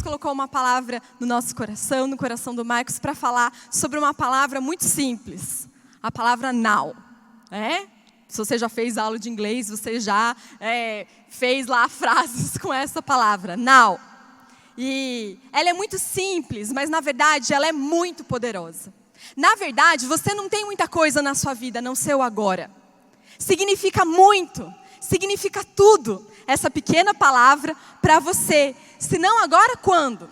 Deus colocou uma palavra no nosso coração, no coração do Marcos, para falar sobre uma palavra muito simples. A palavra now. Se você já fez aula de inglês, você já fez lá frases com essa palavra, now. E ela é muito simples, mas na verdade ela é muito poderosa. Na verdade, você não tem muita coisa na sua vida, a não ser o agora. Significa muito, significa tudo, essa pequena palavra para você. Se não agora, quando?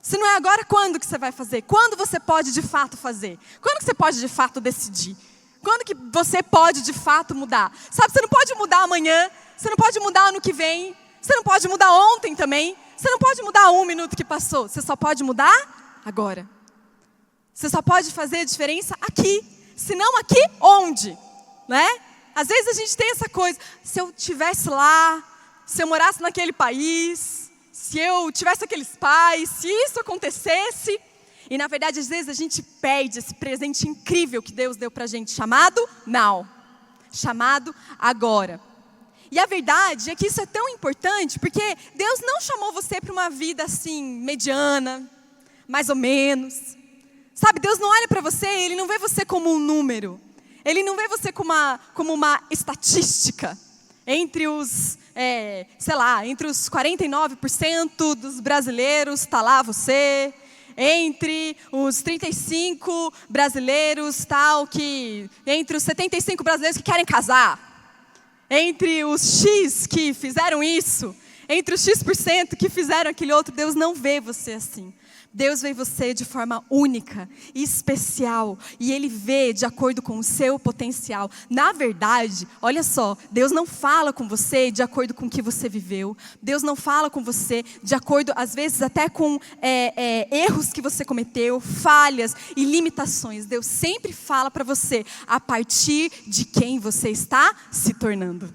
Se não é agora, quando que você vai fazer? Quando você pode de fato fazer? Quando que você pode de fato decidir? Quando que você pode de fato mudar? Sabe, você não pode mudar amanhã, você não pode mudar ano que vem, você não pode mudar ontem também, você não pode mudar 1 minuto que passou, você só pode mudar agora. Você só pode fazer a diferença aqui, se não aqui, onde? Né? Às vezes a gente tem essa coisa, se eu estivesse lá, se eu morasse naquele país, se eu tivesse aqueles pais, se isso acontecesse. E na verdade, às vezes a gente perde esse presente incrível que Deus deu pra gente, chamado now, chamado agora. E a verdade é que isso é tão importante, porque Deus não chamou você para uma vida assim, mediana, mais ou menos. Sabe, Deus não olha para você, Ele não vê você como um número. Ele não vê você como uma estatística. Entre os, entre os 49% dos brasileiros está lá você. Entre os 35 brasileiros, entre os 75 brasileiros que querem casar. Entre os X que fizeram isso, entre os X% que fizeram aquele outro, Deus não vê você assim. Deus vê você de forma única e especial. E Ele vê de acordo com o seu potencial. Na verdade, olha só, Deus não fala com você de acordo com o que você viveu. Deus não fala com você de acordo, às vezes, até com erros que você cometeu, falhas e limitações. Deus sempre fala para você a partir de quem você está se tornando.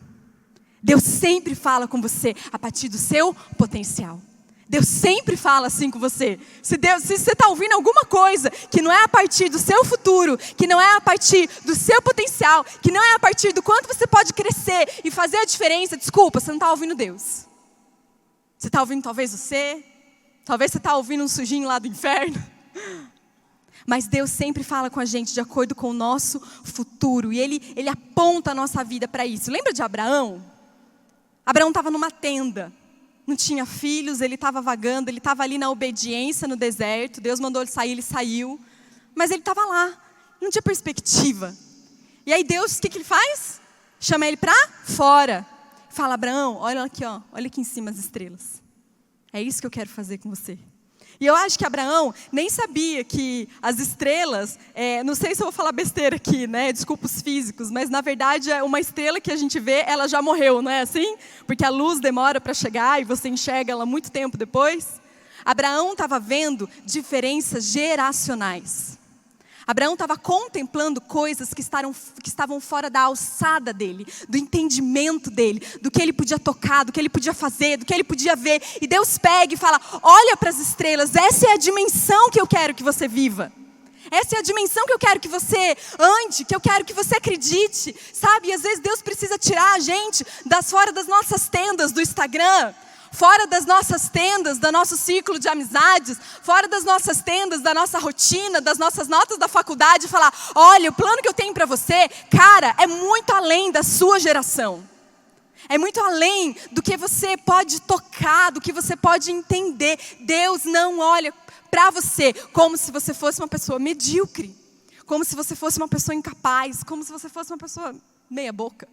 Deus sempre fala com você a partir do seu potencial. Deus sempre fala assim com você. Se você está ouvindo alguma coisa que não é a partir do seu futuro, que não é a partir do seu potencial, que não é a partir do quanto você pode crescer e fazer a diferença, desculpa, você não está ouvindo Deus. Você está ouvindo talvez talvez você está ouvindo um sujinho lá do inferno. Mas Deus sempre fala com a gente de acordo com o nosso futuro. E Ele aponta a nossa vida para isso. Lembra de Abraão? Abraão estava numa tenda. Não tinha filhos, ele estava vagando, ele estava ali na obediência no deserto. Deus mandou ele sair, ele saiu. Mas ele estava lá, não tinha perspectiva. E aí Deus, o que ele faz? Chama ele para fora. Fala, Abraão, olha aqui, olha aqui em cima as estrelas. É isso que eu quero fazer com você. E eu acho que Abraão nem sabia que as estrelas, não sei se eu vou falar besteira aqui, né? Desculpa os físicos, mas na verdade uma estrela que a gente vê, ela já morreu, não é assim? Porque a luz demora para chegar e você enxerga ela muito tempo depois. Abraão estava vendo diferenças geracionais. Abraão estava contemplando coisas que estavam fora da alçada dele, do entendimento dele, do que ele podia tocar, do que ele podia fazer, do que ele podia ver. E Deus pega e fala, olha para as estrelas, essa é a dimensão que eu quero que você viva. Essa é a dimensão que eu quero que você ande, que eu quero que você acredite. Sabe, e às vezes Deus precisa tirar a gente fora das nossas tendas do Instagram, fora das nossas tendas, do nosso ciclo de amizades, fora das nossas tendas, da nossa rotina, das nossas notas da faculdade, e falar, olha, o plano que eu tenho para você, cara, é muito além da sua geração. É muito além do que você pode tocar, do que você pode entender. Deus não olha para você como se você fosse uma pessoa medíocre, como se você fosse uma pessoa incapaz, como se você fosse uma pessoa meia boca.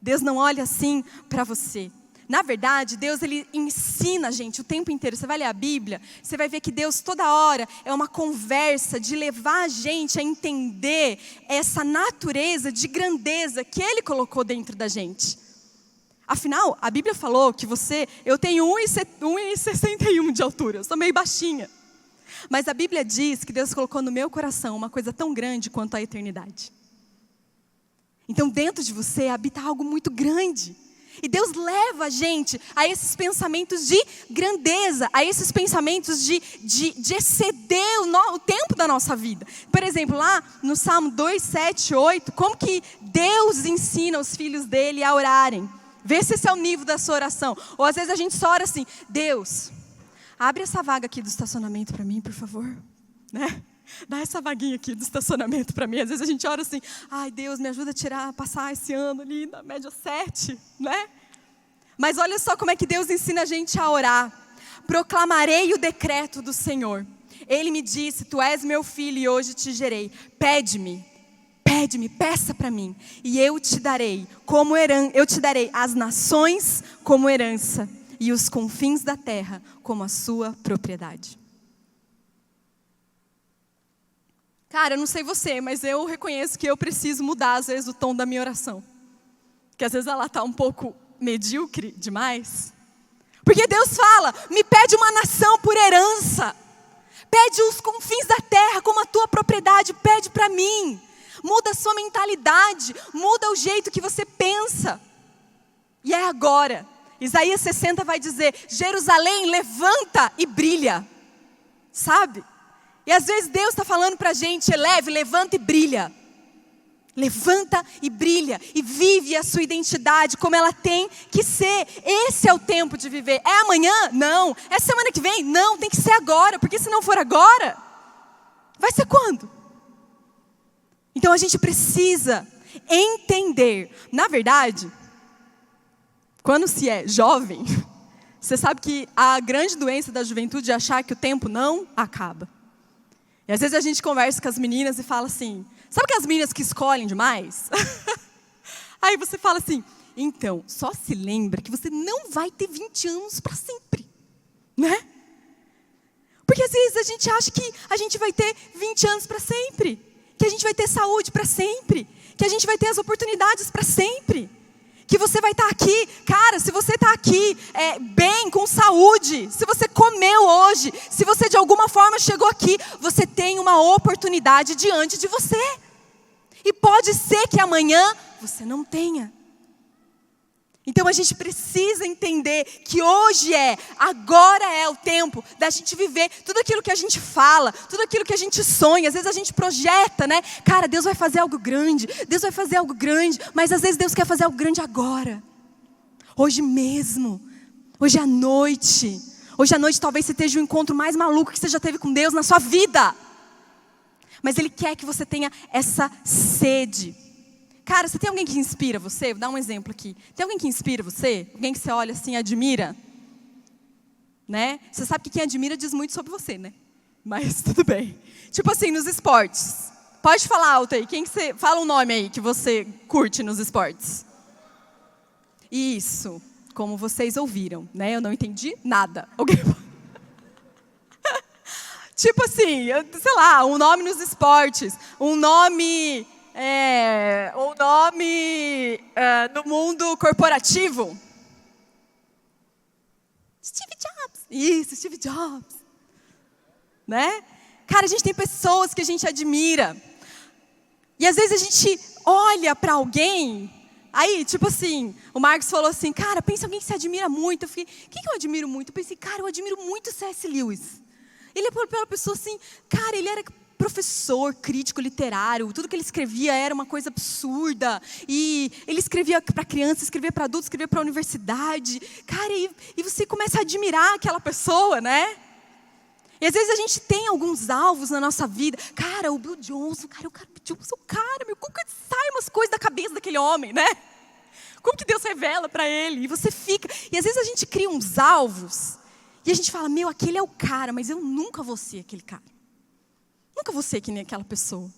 Deus não olha assim para você. Na verdade, Deus ele ensina a gente o tempo inteiro. Você vai ler a Bíblia, você vai ver que Deus toda hora é uma conversa de levar a gente a entender essa natureza de grandeza que Ele colocou dentro da gente. Afinal, a Bíblia falou que eu tenho 1,61 de altura, eu sou meio baixinha. Mas a Bíblia diz que Deus colocou no meu coração uma coisa tão grande quanto a eternidade. Então dentro de você habita algo muito grande. E Deus leva a gente a esses pensamentos de grandeza, a esses pensamentos de exceder o tempo da nossa vida. Por exemplo, lá no Salmo 2, 7, 8, como que Deus ensina os filhos dele a orarem? Vê se esse é o nível da sua oração. Ou às vezes a gente só ora assim, Deus, abre essa vaga aqui do estacionamento para mim, por favor. Né? Dá essa vaguinha aqui do estacionamento para mim. Às vezes a gente ora assim, ai Deus, me ajuda a passar esse ano ali na média 7, né? Mas olha só como é que Deus ensina a gente a orar. Proclamarei o decreto do Senhor. Ele me disse, tu és meu filho e hoje te gerei. Pede-me, peça para mim. E eu te darei as nações como herança e os confins da terra como a sua propriedade. Cara, eu não sei você, mas eu reconheço que eu preciso mudar às vezes o tom da minha oração. Porque às vezes ela está um pouco medíocre demais. Porque Deus fala, me pede uma nação por herança. Pede os confins da terra como a tua propriedade, pede para mim. Muda a sua mentalidade, muda o jeito que você pensa. E é agora. Isaías 60 vai dizer, Jerusalém, levanta e brilha. Sabe? E às vezes Deus está falando para a gente, levanta e brilha. Levanta e brilha e vive a sua identidade como ela tem que ser. Esse é o tempo de viver. É amanhã? Não. É semana que vem? Não, tem que ser agora. Porque se não for agora, vai ser quando? Então a gente precisa entender. Na verdade, quando se é jovem, você sabe que a grande doença da juventude é achar que o tempo não acaba. E às vezes a gente conversa com as meninas e fala assim, sabe aquelas meninas que escolhem demais? Aí você fala assim, então, só se lembra que você não vai ter 20 anos para sempre, né? Porque às vezes a gente acha que a gente vai ter 20 anos para sempre, que a gente vai ter saúde para sempre, que a gente vai ter as oportunidades para sempre, que você vai estar aqui. Cara, se você está aqui bem, com saúde, se você comeu hoje, se você de alguma forma chegou aqui, você tem uma oportunidade diante de você. E pode ser que amanhã você não tenha. Então a gente precisa entender que agora é o tempo da gente viver tudo aquilo que a gente fala, tudo aquilo que a gente sonha. Às vezes a gente projeta, né? Cara, Deus vai fazer algo grande, Deus vai fazer algo grande, mas às vezes Deus quer fazer algo grande agora. Hoje mesmo, hoje à noite. Hoje à noite talvez você esteja o encontro mais maluco que você já teve com Deus na sua vida. Mas Ele quer que você tenha essa sede. Cara, você tem alguém que inspira você? Vou dar um exemplo aqui. Tem alguém que inspira você? Alguém que você olha assim, admira? Né? Você sabe que quem admira diz muito sobre você, né? Mas tudo bem. Tipo assim, nos esportes. Pode falar alto aí. Fala um nome aí que você curte nos esportes. Isso. Como vocês ouviram, né? Eu não entendi nada. Alguém... Tipo assim, sei lá, um nome nos esportes. Um nome... no mundo corporativo. Steve Jobs. Isso, Steve Jobs. Né? Cara, a gente tem pessoas que a gente admira. E às vezes a gente olha para alguém. Aí, tipo assim, o Marcos falou assim, cara, pensa em alguém que você admira muito. Eu fiquei, quem que eu admiro muito? Eu pensei, cara, eu admiro muito o C.S. Lewis. Ele é uma pessoa assim, cara, ele era... professor, crítico literário, tudo que ele escrevia era uma coisa absurda, e ele escrevia para criança, escrevia para adultos, escrevia para a universidade, cara, e você começa a admirar aquela pessoa, né? E às vezes a gente tem alguns alvos na nossa vida, cara, o Bill Johnson, meu, como que sai umas coisas da cabeça daquele homem, né? Como que Deus revela para ele, e você fica, e às vezes a gente cria uns alvos, e a gente fala, meu, aquele é o cara, mas eu nunca vou ser aquele cara. Nunca vou ser que nem aquela pessoa.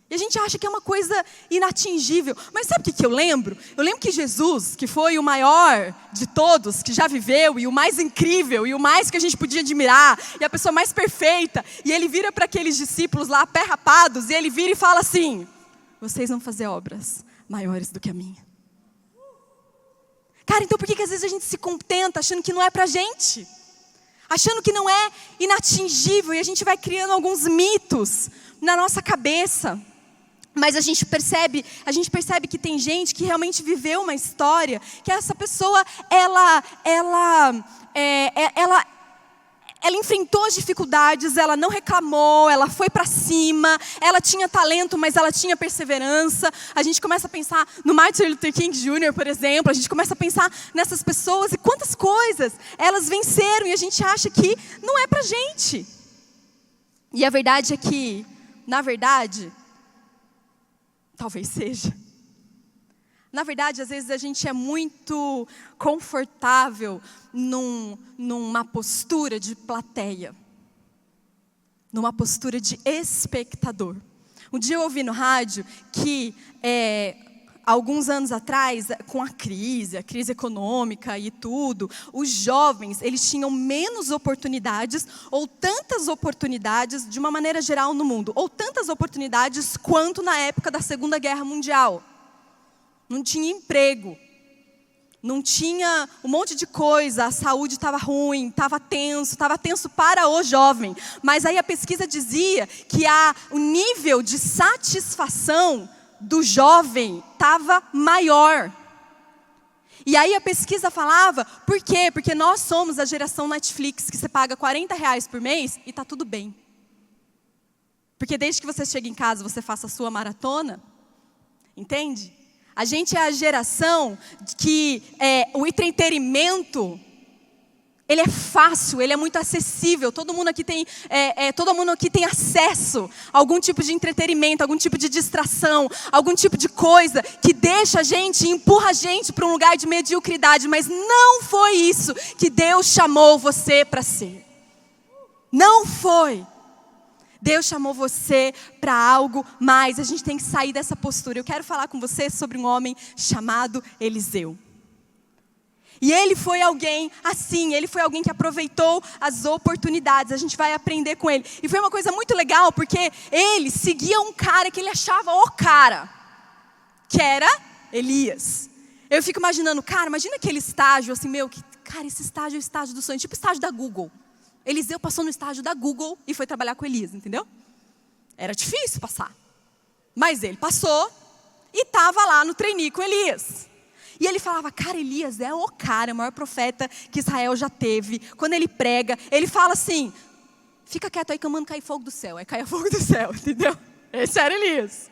E a gente acha que é uma coisa inatingível. Mas sabe o que eu lembro? Eu lembro que Jesus, que foi o maior de todos, que já viveu, e o mais incrível, e o mais que a gente podia admirar, e a pessoa mais perfeita, e ele vira para aqueles discípulos lá, pé rapados, e ele vira e fala assim, vocês vão fazer obras maiores do que a minha. Cara, então por que às vezes a gente se contenta achando que não é pra gente? Achando que não é inatingível, e a gente vai criando alguns mitos na nossa cabeça. Mas a gente percebe que tem gente que realmente viveu uma história, que essa pessoa, ela ela enfrentou as dificuldades, ela não reclamou, ela foi para cima, ela tinha talento, mas ela tinha perseverança. A gente começa a pensar no Martin Luther King Jr., por exemplo, a gente começa a pensar nessas pessoas e quantas coisas elas venceram e a gente acha que não é pra gente. E a verdade é que, na verdade, talvez seja. Na verdade, às vezes a gente é muito confortável numa postura de plateia, numa postura de espectador. Um dia eu ouvi no rádio que, alguns anos atrás, com a crise econômica e tudo, os jovens, eles tinham menos oportunidades, ou tantas oportunidades, de uma maneira geral no mundo, ou tantas oportunidades quanto na época da Segunda Guerra Mundial. Não tinha emprego, não tinha um monte de coisa, a saúde estava ruim, estava tenso para o jovem. Mas aí a pesquisa dizia que o nível de satisfação do jovem estava maior. E aí a pesquisa falava, por quê? Porque nós somos a geração Netflix, que você paga R$40 por mês e está tudo bem. Porque desde que você chega em casa, você faça a sua maratona, entende? A gente é a geração que o entretenimento, ele é fácil, ele é muito acessível. Todo mundo aqui tem acesso a algum tipo de entretenimento, algum tipo de distração, algum tipo de coisa que deixa a gente, empurra a gente para um lugar de mediocridade. Mas não foi isso que Deus chamou você para ser. Não foi. Deus chamou você para algo mais. A gente tem que sair dessa postura. Eu quero falar com você sobre um homem chamado Eliseu. E ele foi alguém assim, ele foi alguém que aproveitou as oportunidades. A gente vai aprender com ele. E foi uma coisa muito legal, porque ele seguia um cara que ele achava o cara, que era Elias. Eu fico imaginando, cara, imagina aquele estágio assim, cara, esse estágio é o estágio do sonho, tipo o estágio da Google. Eliseu passou no estágio da Google e foi trabalhar com Elias, entendeu? Era difícil passar. Mas ele passou e estava lá no trainee com Elias. E ele falava, cara, Elias é o cara, o maior profeta que Israel já teve. Quando ele prega, ele fala assim, fica quieto aí que eu mando cair fogo do céu. Aí cai fogo do céu, entendeu? Esse era Elias.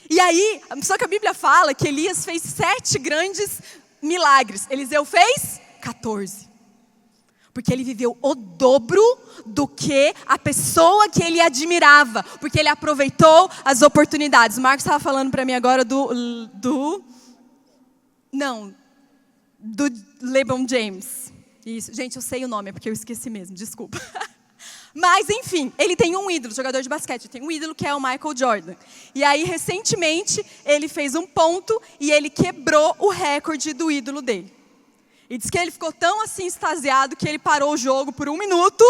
E aí, só que a Bíblia fala que Elias fez 7 grandes milagres. Eliseu fez 14. Porque ele viveu o dobro do que a pessoa que ele admirava. Porque ele aproveitou as oportunidades. O Marcos estava falando para mim agora do LeBron James. Isso, gente, eu sei o nome, é porque eu esqueci mesmo, desculpa. Mas, enfim, ele tem um ídolo, jogador de basquete. Tem um ídolo que é o Michael Jordan. E aí, recentemente, ele fez um ponto e ele quebrou o recorde do ídolo dele. E diz que ele ficou tão assim extasiado que ele parou o jogo por 1 minuto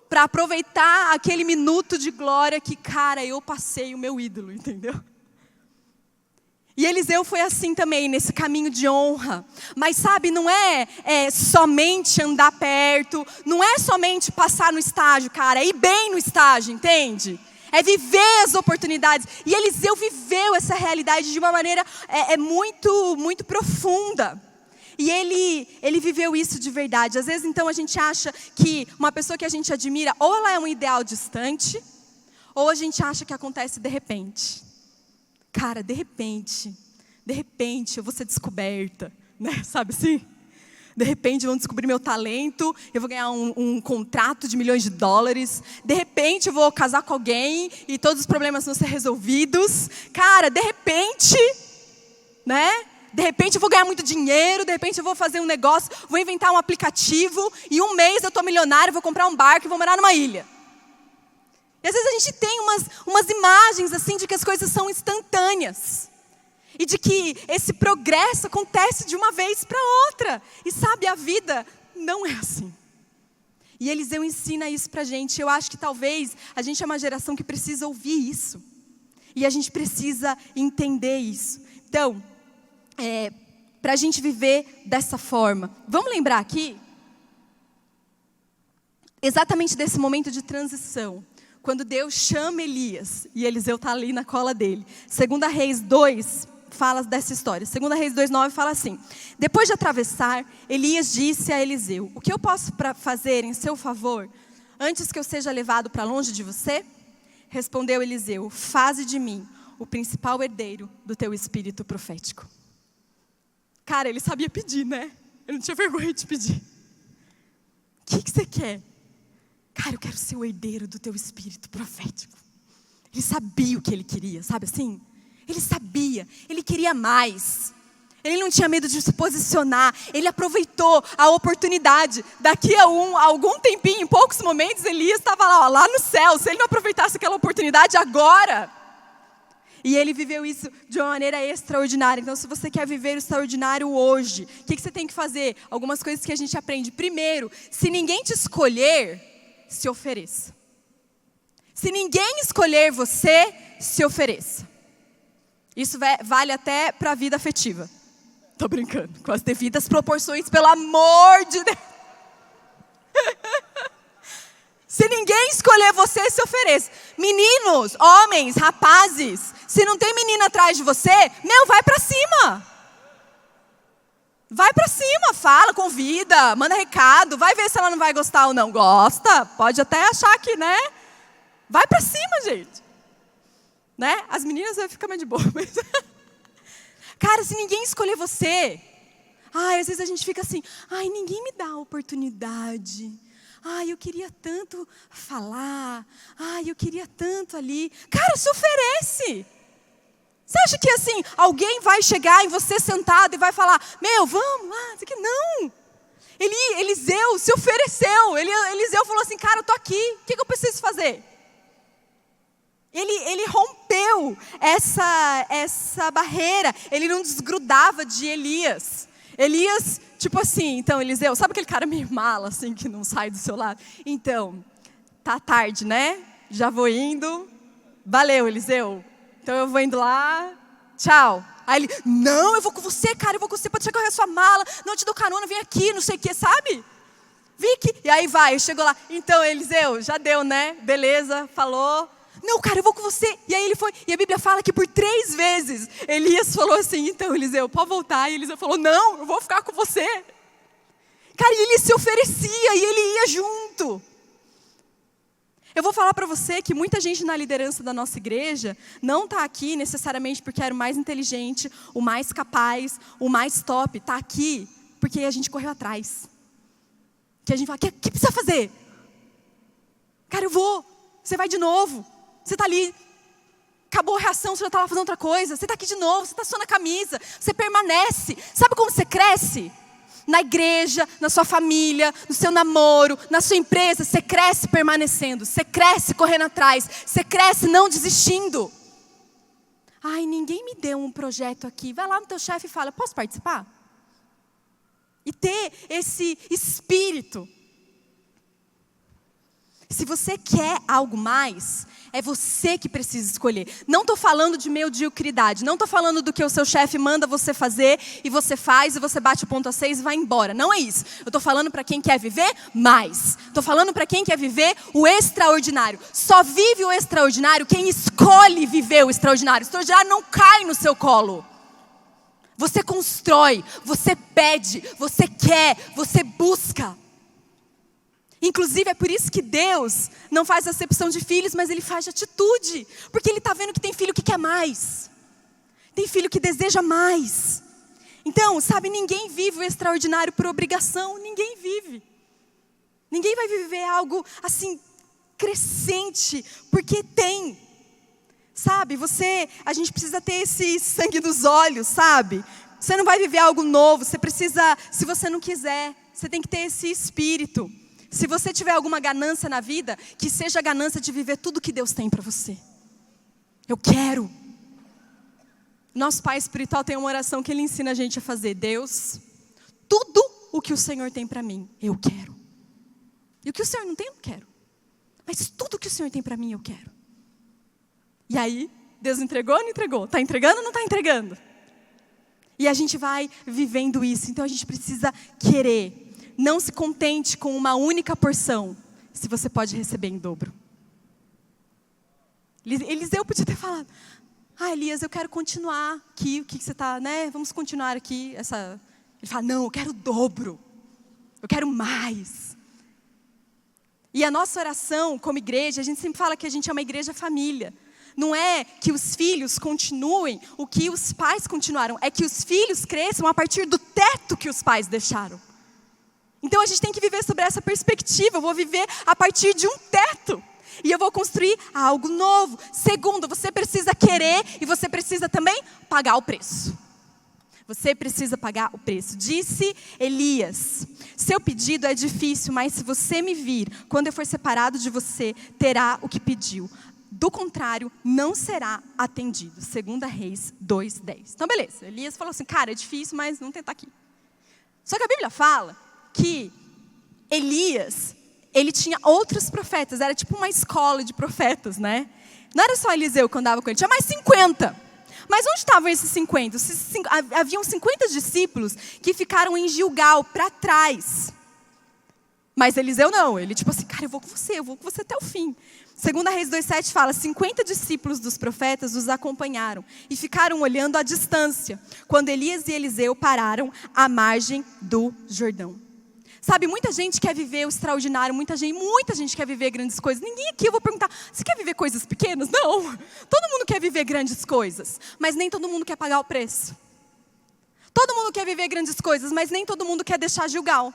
para aproveitar aquele minuto de glória que, cara, eu passei o meu ídolo, entendeu? E Eliseu foi assim também, nesse caminho de honra. Mas sabe, não é somente andar perto, não é somente passar no estágio, cara, é ir bem no estágio, entende? É viver as oportunidades. E Eliseu viveu essa realidade de uma maneira muito, muito profunda. E ele viveu isso de verdade. Às vezes, então, a gente acha que uma pessoa que a gente admira, ou ela é um ideal distante, ou a gente acha que acontece de repente. Cara, de repente eu vou ser descoberta, né? Sabe assim? De repente vão descobrir meu talento, eu vou ganhar um contrato de $milhões. De repente eu vou casar com alguém e todos os problemas vão ser resolvidos. Cara, de repente, né? De repente eu vou ganhar muito dinheiro, de repente eu vou fazer um negócio, vou inventar um aplicativo e 1 mês eu estou milionário, vou comprar um barco e vou morar numa ilha. E às vezes a gente tem umas imagens assim de que as coisas são instantâneas. E de que esse progresso acontece de uma vez para outra. E sabe, a vida não é assim. E Eliseu ensina isso para a gente. Eu acho que talvez a gente é uma geração que precisa ouvir isso. E a gente precisa entender isso. Então, para a gente viver dessa forma. Vamos lembrar aqui, exatamente desse momento de transição. Quando Deus chama Elias, e Eliseu está ali na cola dele. 2 Reis 2, fala dessa história. 2 Reis 2:9 fala assim: depois de atravessar, Elias disse a Eliseu: o que eu posso fazer em seu favor, antes que eu seja levado para longe de você? Respondeu Eliseu: faze de mim o principal herdeiro do teu espírito profético. Cara, ele sabia pedir, né? Ele não tinha vergonha de pedir. O que você quer? Cara, eu quero ser o herdeiro do teu espírito profético. Ele sabia o que ele queria, sabe assim? Ele sabia, ele queria mais. Ele não tinha medo de se posicionar. Ele aproveitou a oportunidade. Daqui a algum tempinho, em poucos momentos, Elias estava lá no céu. Se ele não aproveitasse aquela oportunidade agora. E ele viveu isso de uma maneira extraordinária. Então, se você quer viver o extraordinário hoje, o que você tem que fazer? Algumas coisas que a gente aprende. Primeiro, se ninguém te escolher, se ofereça. Se ninguém escolher você, se ofereça. Isso vale até para a vida afetiva. Estou brincando, com as devidas proporções, pelo amor de Deus. Se ninguém escolher você, se ofereça. Meninos, homens, rapazes, se não tem menina atrás de você, vai para cima. Vai para cima, fala, convida, manda recado, vai ver se ela não vai gostar ou não. Gosta, pode até achar que, né? Vai para cima, gente. Né? As meninas vai ficar mais de boa. Mas... Cara, se ninguém escolher você, às vezes a gente fica assim, ninguém me dá a oportunidade. Eu queria tanto falar. Eu queria tanto ali. Cara, se oferece. Você acha que assim, alguém vai chegar em você sentado e vai falar, vamos lá, isso aqui? Não. Eliseu se ofereceu. Eliseu falou assim, cara, eu tô aqui, o que eu preciso fazer? Ele rompeu essa barreira. Ele não desgrudava de Elias. Elias, tipo assim, então Eliseu, sabe aquele cara meio mala, assim, que não sai do seu lado? Então, tá tarde, né? Já vou indo. Valeu, Eliseu. Então eu vou indo lá. Tchau. Aí ele, não, eu vou com você, cara, eu vou com você, pode chegar a sua mala. Não te dou carona, vem aqui, não sei o que, sabe? Vem aqui. E aí vai, chegou lá. Então, Eliseu, já deu, né? Beleza, falou. Não, cara, eu vou com você. E aí ele foi. E a Bíblia fala que por 3 vezes Elias falou assim, então, Eliseu, pode voltar. E Eliseu falou, não, eu vou ficar com você. Cara, e ele se oferecia e ele ia junto. Eu vou falar para você que muita gente na liderança da nossa igreja não está aqui necessariamente porque era o mais inteligente, o mais capaz, o mais top. Está aqui porque a gente correu atrás. Que a gente fala, o que precisa fazer? Cara, eu vou. Você vai de novo. Você está ali, acabou a reação, você já está lá fazendo outra coisa. Você está aqui de novo, você está suando a camisa. Você permanece. Sabe como você cresce? Na igreja, na sua família, no seu namoro, na sua empresa. Você cresce permanecendo. Você cresce correndo atrás. Você cresce não desistindo. Ninguém me deu um projeto aqui. Vai lá no teu chefe e fala, posso participar? E ter esse espírito. Se você quer algo mais, é você que precisa escolher. Não estou falando de mediocridade. Não estou falando do que o seu chefe manda você fazer e você faz e você bate o ponto a 6 e vai embora. Não é isso. Eu estou falando para quem quer viver mais. Estou falando para quem quer viver o extraordinário. Só vive o extraordinário quem escolhe viver o extraordinário. O extraordinário não cai no seu colo. Você constrói, você pede, você quer, você busca. Inclusive, é por isso que Deus não faz acepção de filhos, mas Ele faz de atitude. Porque Ele está vendo que tem filho que quer mais. Tem filho que deseja mais. Então, sabe, ninguém vive o extraordinário por obrigação. Ninguém vive. Ninguém vai viver algo assim, crescente, porque tem. Sabe, a gente precisa ter esse sangue nos olhos, sabe? Você não vai viver algo novo, você precisa, se você não quiser, você tem que ter esse espírito. Se você tiver alguma ganância na vida, que seja a ganância de viver tudo que Deus tem para você. Eu quero. Nosso Pai espiritual tem uma oração que Ele ensina a gente a fazer. Deus, tudo o que o Senhor tem para mim, eu quero. E o que o Senhor não tem, eu não quero. Mas tudo o que o Senhor tem para mim, eu quero. E aí, Deus entregou ou não entregou? Está entregando ou não está entregando? E a gente vai vivendo isso. Então a gente precisa querer. Não se contente com uma única porção, se você pode receber em dobro. Eliseu podia ter falado, Elias, eu quero continuar aqui, o que você está, né? Vamos continuar aqui. Ele fala, não, eu quero o dobro. Eu quero mais. E a nossa oração como igreja, a gente sempre fala que a gente é uma igreja família. Não é que os filhos continuem o que os pais continuaram. É que os filhos cresçam a partir do teto que os pais deixaram. Então a gente tem que viver sobre essa perspectiva. Eu vou viver a partir de um teto. E eu vou construir algo novo. Segundo, você precisa querer e você precisa também pagar o preço. Você precisa pagar o preço. Disse Elias, seu pedido é difícil, mas se você me vir, quando eu for separado de você, terá o que pediu. Do contrário, não será atendido. 2 Reis 2:10. Então, beleza. Elias falou assim, cara, é difícil, mas vamos tentar aqui. Só que a Bíblia fala que Elias, ele tinha outros profetas. Era tipo uma escola de profetas, né? Não era só Eliseu que andava com ele, tinha mais 50. Mas onde estavam esses 50? Haviam 50 discípulos que ficaram em Gilgal, para trás. Mas Eliseu não, ele tipo assim, cara, eu vou com você até o fim. 2 Reis 2:7 fala, 50 discípulos dos profetas os acompanharam e ficaram olhando à distância, quando Elias e Eliseu pararam à margem do Jordão. Sabe, muita gente quer viver o extraordinário, muita gente quer viver grandes coisas. Ninguém aqui, eu vou perguntar, você quer viver coisas pequenas? Não, todo mundo quer viver grandes coisas, mas nem todo mundo quer pagar o preço. Todo mundo quer viver grandes coisas, mas nem todo mundo quer deixar Gilgal.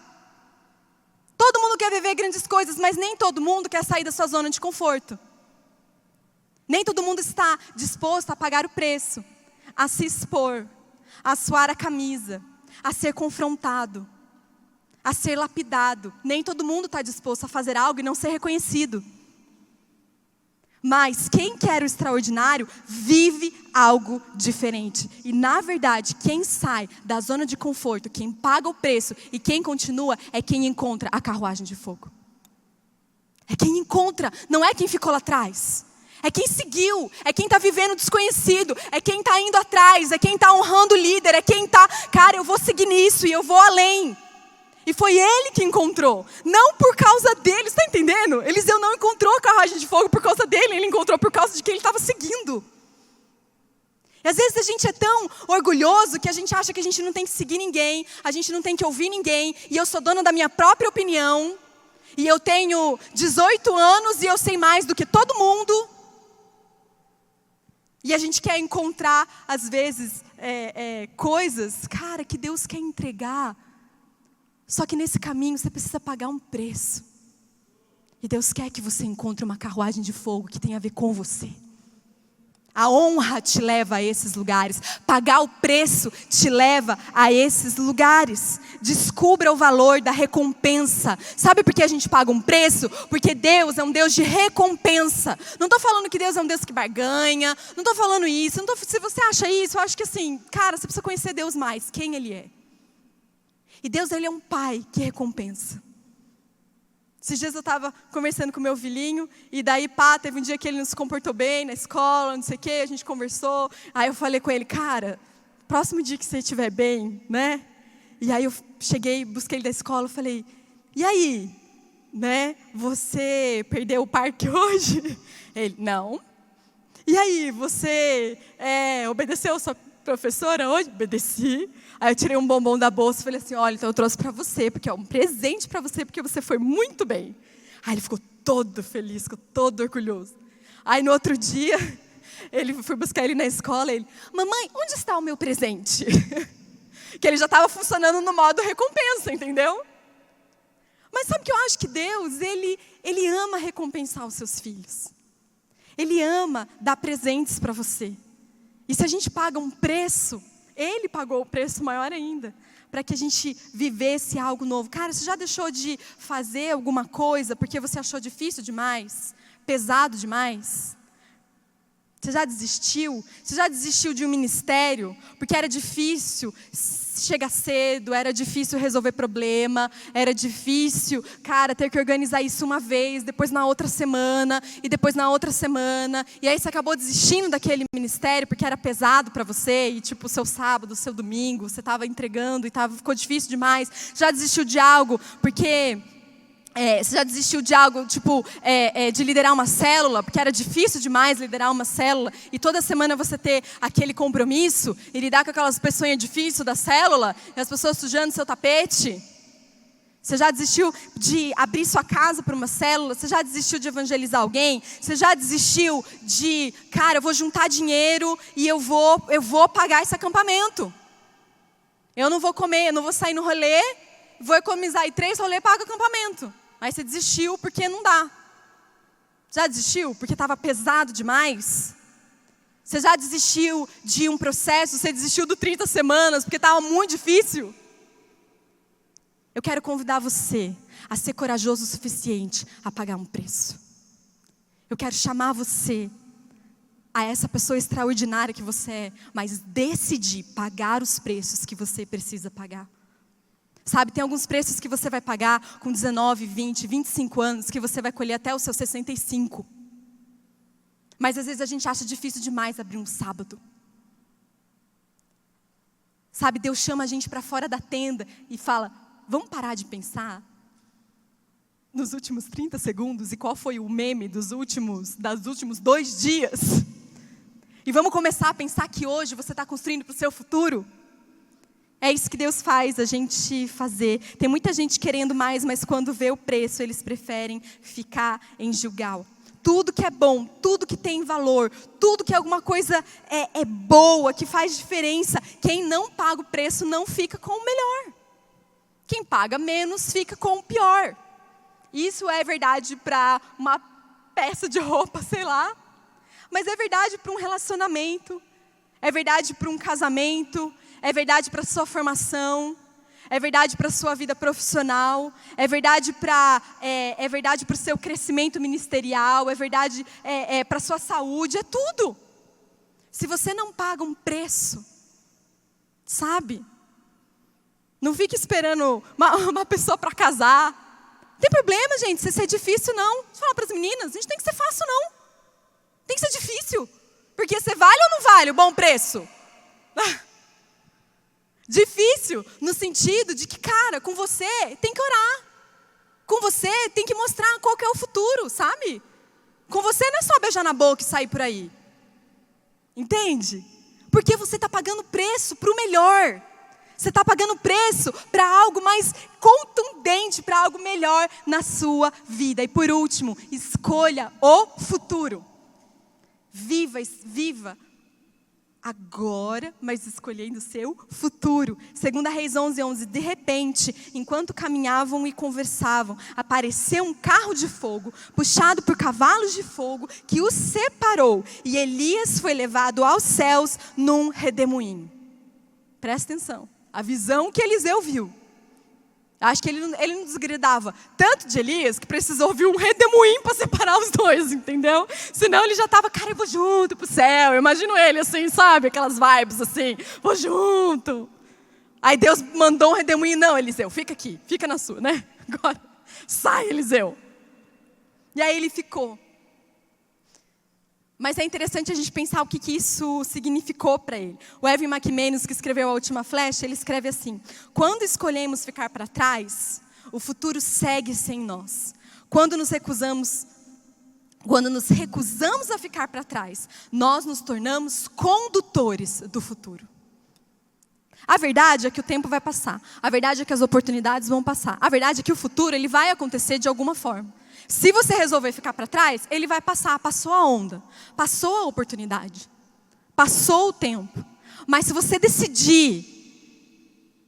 Todo mundo quer viver grandes coisas, mas nem todo mundo quer sair da sua zona de conforto. Nem todo mundo está disposto a pagar o preço, a se expor, a suar a camisa, a ser confrontado, a ser lapidado. Nem todo mundo está disposto a fazer algo e não ser reconhecido. Mas quem quer o extraordinário, vive algo diferente. E na verdade, quem sai da zona de conforto, quem paga o preço e quem continua, é quem encontra a carruagem de fogo. É quem encontra, não é quem ficou lá atrás. É quem seguiu, é quem está vivendo desconhecido, é quem está indo atrás, é quem está honrando o líder, é quem está, cara, eu vou seguir nisso e eu vou além. E foi ele que encontrou, não por causa dele, está entendendo? Eliseu não encontrou a carruagem de fogo por causa dele, ele encontrou por causa de quem ele estava seguindo. E às vezes a gente é tão orgulhoso que a gente acha que a gente não tem que seguir ninguém, a gente não tem que ouvir ninguém, e eu sou dona da minha própria opinião, e eu tenho 18 anos e eu sei mais do que todo mundo. E a gente quer encontrar, às vezes, coisas, cara, que Deus quer entregar. Só que nesse caminho você precisa pagar um preço. E Deus quer que você encontre uma carruagem de fogo que tenha a ver com você. A honra te leva a esses lugares. Pagar o preço te leva a esses lugares. Descubra o valor da recompensa. Sabe por que a gente paga um preço? Porque Deus é um Deus de recompensa. Não estou falando que Deus é um Deus que barganha. Não estou falando isso. Se você acha isso, eu acho que assim, cara, você precisa conhecer Deus mais. Quem Ele é. E Deus, Ele é um pai que recompensa. Esses dias eu estava conversando com o meu filhinho, e daí, teve um dia que ele não se comportou bem na escola, não sei o quê, a gente conversou. Aí eu falei com ele, cara, próximo dia que você estiver bem, né? E aí eu cheguei, busquei ele da escola, falei, e aí, né? Você perdeu o parque hoje? Ele, não. E aí, você obedeceu a sua professora hoje? Obedeci. Aí eu tirei um bombom da bolsa e falei assim, olha, então eu trouxe para você, porque é um presente para você, porque você foi muito bem. Aí ele ficou todo feliz, ficou todo orgulhoso. Aí no outro dia, fui buscar ele na escola, ele, mamãe, onde está o meu presente? Que ele já estava funcionando no modo recompensa, entendeu? Mas sabe que eu acho que Deus, Ele ama recompensar os seus filhos. Ele ama dar presentes para você. E se a gente paga um preço, Ele pagou o preço maior ainda, para que a gente vivesse algo novo. Cara, você já deixou de fazer alguma coisa porque você achou difícil demais? Pesado demais? Você já desistiu? Você já desistiu de um ministério porque era difícil chegar cedo, era difícil resolver problema, era difícil, cara, ter que organizar isso uma vez, depois na outra semana, e depois na outra semana, e aí você acabou desistindo daquele ministério porque era pesado para você, e tipo, o seu sábado, o seu domingo, você estava entregando e ficou difícil demais. Já desistiu de algo porque Você já desistiu de algo, tipo, de liderar uma célula, porque era difícil demais liderar uma célula, e toda semana você ter aquele compromisso, e lidar com aquelas pessoas difíceis da célula, e as pessoas sujando seu tapete? Você já desistiu de abrir sua casa para uma célula? Você já desistiu de evangelizar alguém? Você já desistiu de, cara, eu vou juntar dinheiro e eu vou pagar esse acampamento. Eu não vou comer, eu não vou sair no rolê, vou economizar aí 3 rolês e pago o acampamento. Mas você desistiu porque não dá. Já desistiu porque estava pesado demais? Você já desistiu de um processo? Você desistiu do 30 semanas porque estava muito difícil? Eu quero convidar você a ser corajoso o suficiente a pagar um preço. Eu quero chamar você a essa pessoa extraordinária que você é, mas decidir pagar os preços que você precisa pagar. Sabe, tem alguns preços que você vai pagar com 19, 20, 25 anos, que você vai colher até os seus 65. Mas às vezes a gente acha difícil demais abrir um sábado. Sabe, Deus chama a gente para fora da tenda e fala, vamos parar de pensar nos últimos 30 segundos e qual foi o meme dos últimos 2 dias? E vamos começar a pensar que hoje você está construindo para o seu futuro? É isso que Deus faz a gente fazer. Tem muita gente querendo mais, mas quando vê o preço, eles preferem ficar em Gilgal. Tudo que é bom, tudo que tem valor, tudo que alguma coisa é boa, que faz diferença, quem não paga o preço não fica com o melhor. Quem paga menos fica com o pior. Isso é verdade para uma peça de roupa, sei lá. Mas é verdade para um relacionamento. É verdade para um casamento. É verdade para a sua formação, é verdade para a sua vida profissional, é verdade para o seu crescimento ministerial, é verdade para a sua saúde, é tudo. Se você não paga um preço, sabe? Não fique esperando uma pessoa para casar. Não tem problema, gente, se isso é difícil, não. Deixa eu falar para as meninas, a gente tem que ser fácil, não. Tem que ser difícil, porque você vale ou não vale o bom preço? Difícil no sentido de que, cara, com você tem que orar. Com você tem que mostrar qual que é o futuro, sabe? Com você não é só beijar na boca e sair por aí. Entende? Porque você está pagando preço para o melhor. Você está pagando preço para algo mais contundente, para algo melhor na sua vida. E por último, escolha o futuro. Viva agora, mas escolhendo o seu futuro. 2 Reis 11:11, de repente, enquanto caminhavam e conversavam, apareceu um carro de fogo, puxado por cavalos de fogo, que os separou, e Elias foi levado aos céus num redemoinho. Presta atenção, a visão que Eliseu viu. Acho que ele não desgridava tanto de Elias que precisou ouvir um redemoinho para separar os dois, entendeu? Senão ele já estava, cara, eu vou junto pro céu. Eu imagino ele assim, sabe? Aquelas vibes assim, vou junto. Aí Deus mandou um redemoinho, não, Eliseu, fica aqui, fica na sua, né? Agora, sai, Eliseu. E aí ele ficou. Mas é interessante a gente pensar o que isso significou para ele. O Evan McManus, que escreveu A Última Flecha, ele escreve assim: quando escolhemos ficar para trás, o futuro segue-se em nós. Quando nos recusamos a ficar para trás, nós nos tornamos condutores do futuro. A verdade é que o tempo vai passar. A verdade é que as oportunidades vão passar. A verdade é que o futuro ele vai acontecer de alguma forma. Se você resolver ficar para trás, ele vai passar. Passou a onda, passou a oportunidade, passou o tempo. Mas se você decidir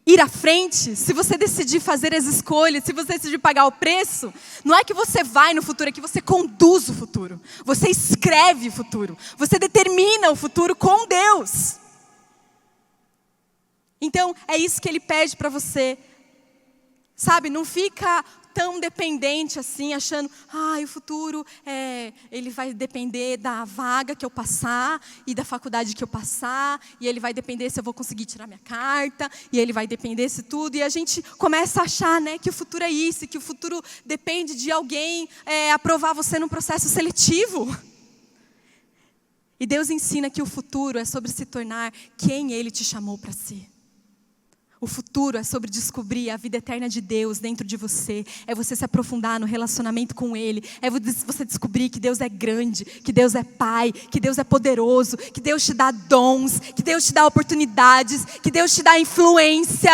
ir à frente, se você decidir fazer as escolhas, se você decidir pagar o preço, não é que você vai no futuro, é que você conduz o futuro. Você escreve o futuro. Você determina o futuro com Deus. Então, é isso que ele pede para você. Sabe, não fica tão dependente assim, achando, o futuro ele vai depender da vaga que eu passar, e da faculdade que eu passar, e ele vai depender se eu vou conseguir tirar minha carta, e ele vai depender se tudo, e a gente começa a achar, né, que o futuro é isso, que o futuro depende de alguém aprovar você num processo seletivo. E Deus ensina que o futuro é sobre se tornar quem Ele te chamou para ser. O futuro é sobre descobrir a vida eterna de Deus dentro de você. É você se aprofundar no relacionamento com Ele. É você descobrir que Deus é grande, que Deus é Pai, que Deus é poderoso, que Deus te dá dons, que Deus te dá oportunidades, que Deus te dá influência.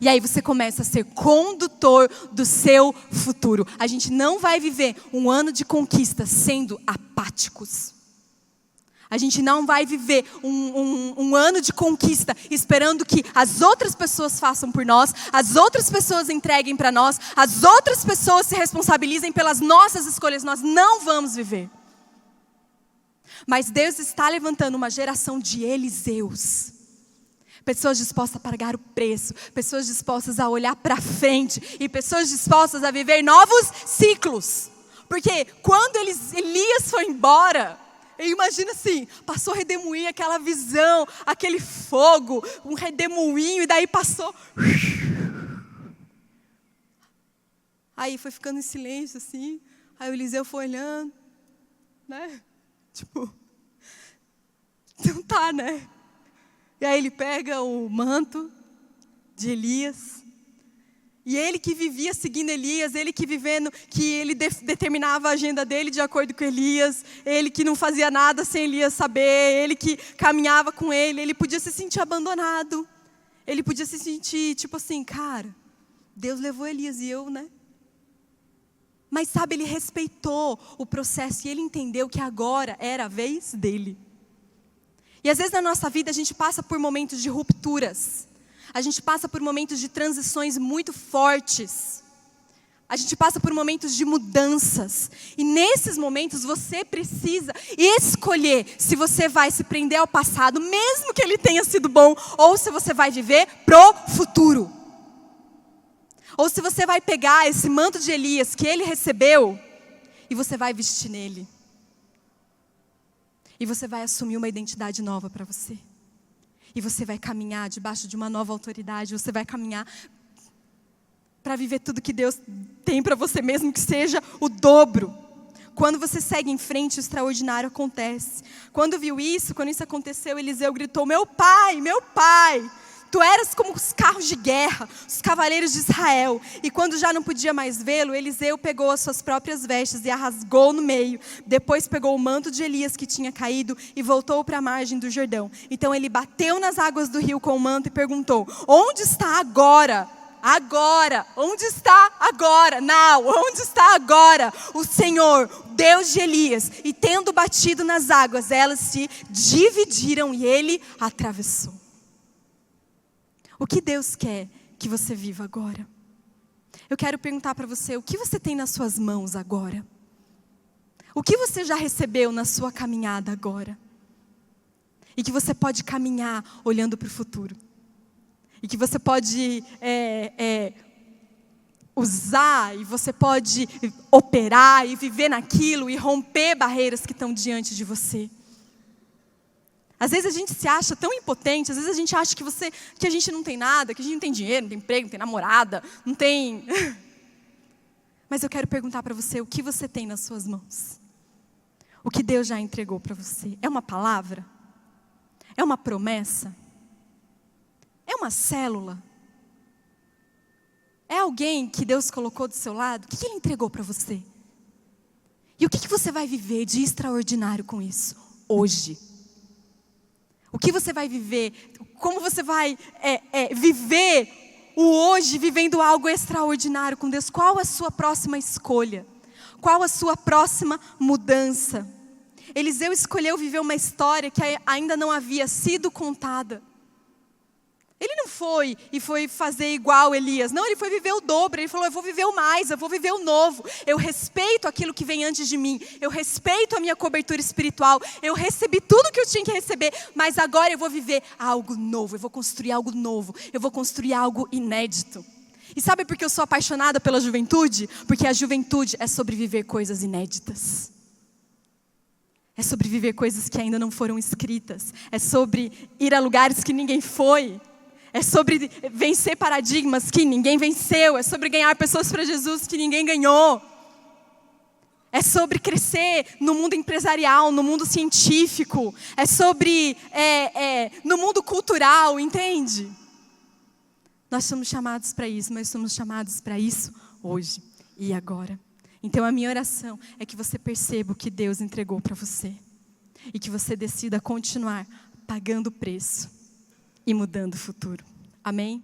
E aí você começa a ser condutor do seu futuro. A gente não vai viver um ano de conquista sendo apáticos. A gente não vai viver um ano de conquista esperando que as outras pessoas façam por nós, as outras pessoas entreguem para nós, as outras pessoas se responsabilizem pelas nossas escolhas. Nós não vamos viver. Mas Deus está levantando uma geração de Eliseus. Pessoas dispostas a pagar o preço, pessoas dispostas a olhar para frente e pessoas dispostas a viver novos ciclos. Porque quando Elias foi embora, eu imagino assim, passou a redemoinho, aquela visão, aquele fogo, um redemoinho, e daí passou. Aí foi ficando em silêncio assim, aí o Eliseu foi olhando, né? Tipo, não tá, né? E aí ele pega o manto de Elias. E ele que vivia seguindo Elias, ele que vivendo, que ele determinava a agenda dele de acordo com Elias, ele que não fazia nada sem Elias saber, ele que caminhava com ele podia se sentir abandonado. Ele podia se sentir tipo assim, cara, Deus levou Elias e eu, né? Mas sabe, ele respeitou o processo e ele entendeu que agora era a vez dele. E às vezes na nossa vida a gente passa por momentos de rupturas. A gente passa por momentos de transições muito fortes. A gente passa por momentos de mudanças. E nesses momentos você precisa escolher se você vai se prender ao passado, mesmo que ele tenha sido bom, ou se você vai viver pro futuro. Ou se você vai pegar esse manto de Elias que ele recebeu e você vai vestir nele. E você vai assumir uma identidade nova para você. E você vai caminhar debaixo de uma nova autoridade. Você vai caminhar para viver tudo que Deus tem para você, mesmo que seja o dobro. Quando você segue em frente, o extraordinário acontece. Quando viu isso, quando isso aconteceu, Eliseu gritou, meu pai, tu eras como os carros de guerra, os cavaleiros de Israel. E quando já não podia mais vê-lo, Eliseu pegou as suas próprias vestes e a rasgou no meio. Depois pegou o manto de Elias que tinha caído e voltou para a margem do Jordão. Então ele bateu nas águas do rio com o manto e perguntou, onde está agora? Agora, onde está agora? Onde está agora o Senhor, Deus de Elias? E tendo batido nas águas, elas se dividiram e ele atravessou. O que Deus quer que você viva agora? Eu quero perguntar para você, o que você tem nas suas mãos agora? O que você já recebeu na sua caminhada agora? E que você pode caminhar olhando para o futuro. E que você pode usar, e você pode operar e viver naquilo e romper barreiras que estão diante de você. Às vezes a gente se acha tão impotente, às vezes a gente acha que a gente não tem nada, que a gente não tem dinheiro, não tem emprego, não tem namorada, não tem... Mas eu quero perguntar para você, o que você tem nas suas mãos? O que Deus já entregou para você? É uma palavra? É uma promessa? É uma célula? É alguém que Deus colocou do seu lado? O que Ele entregou para você? E o que você vai viver de extraordinário com isso? Hoje. O que você vai viver? Como você vai viver o hoje, vivendo algo extraordinário com Deus? Qual a sua próxima escolha? Qual a sua próxima mudança? Eliseu escolheu viver uma história que ainda não havia sido contada. Ele não foi fazer igual Elias. Não, ele foi viver o dobro. Ele falou, eu vou viver o mais, eu vou viver o novo. Eu respeito aquilo que vem antes de mim. Eu respeito a minha cobertura espiritual. Eu recebi tudo que eu tinha que receber. Mas agora eu vou viver algo novo. Eu vou construir algo novo. Eu vou construir algo inédito. E sabe por que eu sou apaixonada pela juventude? Porque a juventude é sobre viver coisas inéditas. É sobre viver coisas que ainda não foram escritas. É sobre ir a lugares que ninguém foi. É sobre vencer paradigmas que ninguém venceu. É sobre ganhar pessoas para Jesus que ninguém ganhou. É sobre crescer no mundo empresarial, no mundo científico. É sobre no mundo cultural, entende? Nós somos chamados para isso, mas somos chamados para isso hoje e agora. Então a minha oração é que você perceba o que Deus entregou para você. E que você decida continuar pagando o preço e mudando o futuro. Amém?